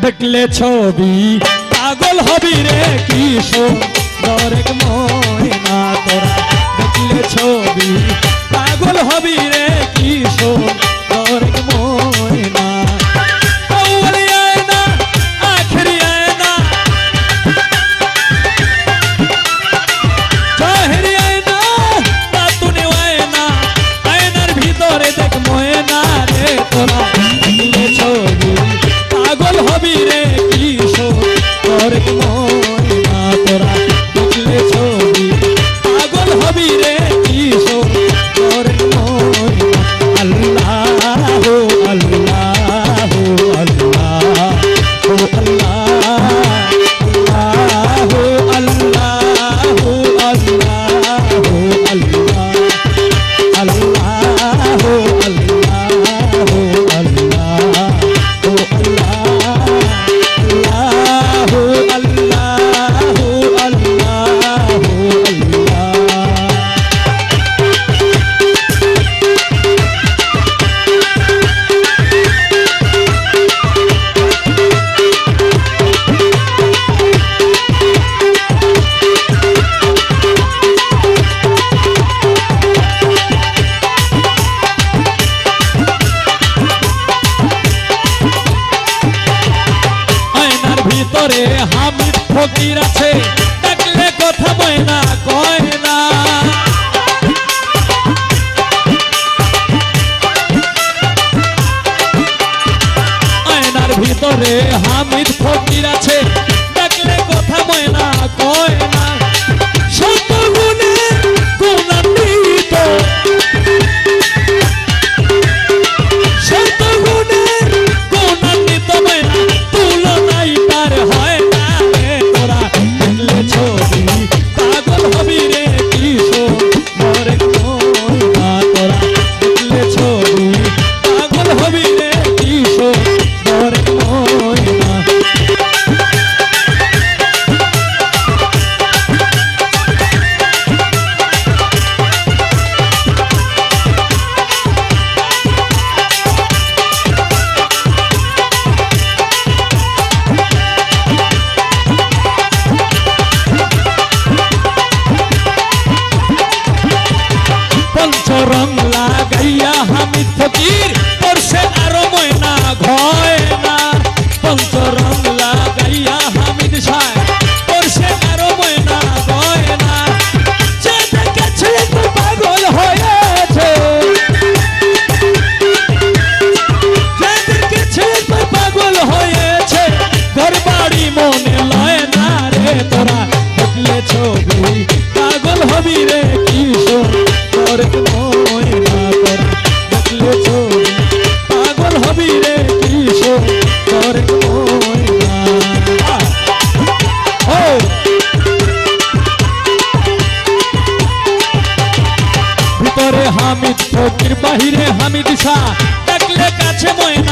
দেখলে ছবি পাগল হবি রে কি সুন্দর এক ময়না তোরা দেখলে ছবি পাগল হবি রে কি সুন্দর এক ময়না আউয়ালি আয়না আখরি আয়না জাহেরি আয়না বাতুনি আয়না আয়নার ভিতরে দেখ ময়না রে তোরা দেখলে ছবি পাগল হবি রে কি সুন্দর এক ময়না তোরা দেখলে ছবি পাগল হবি রে কি সুন্দর এক ময়না আল্লাহ আল্লাহ আল্লাহ ও আল্লাহ আল্লাহ ভিতরে হামিদ ফকির আছে ডাকলে কথা ময়না কয় না আয়নার ভিতরে হামিদ ফকির আছে ডাকলে কথা ময়না কয় না শত গুণে গুণান্বিত শত গুণে গুণান্বিত ময়না তুলনাই তার হয় না রে তোরা দেখলে ছবি পাগল হবি রে কি সুন্দর এক ময়না তোরা দেখলে ছবি পাগল হবি রে কি সুন্দর এক ময়না পঞ্চরং লাগাইয়া হামিদ ফকির পরশে আরো ময়না ঘয় না পঞ্চরং লাগাইয়া হামিদ সায় পরশে আরো ময়না ঘয় না যে দেখেছে পাগল হয়েছে যে দেখেছে পাগল হয়েছে ঘর বাড়ি মনে লয় না রে তোরা দেখলে ছবি পাগল হবি রে কি সুন্দর এক ময়না তোরা দেখলে ছবি পাগল হবি রে কি সুন্দর এক ময়না ভিতরে হামিদ ফকির বাহিরে হামিদ শাহ ডাকলে কাছে ময়না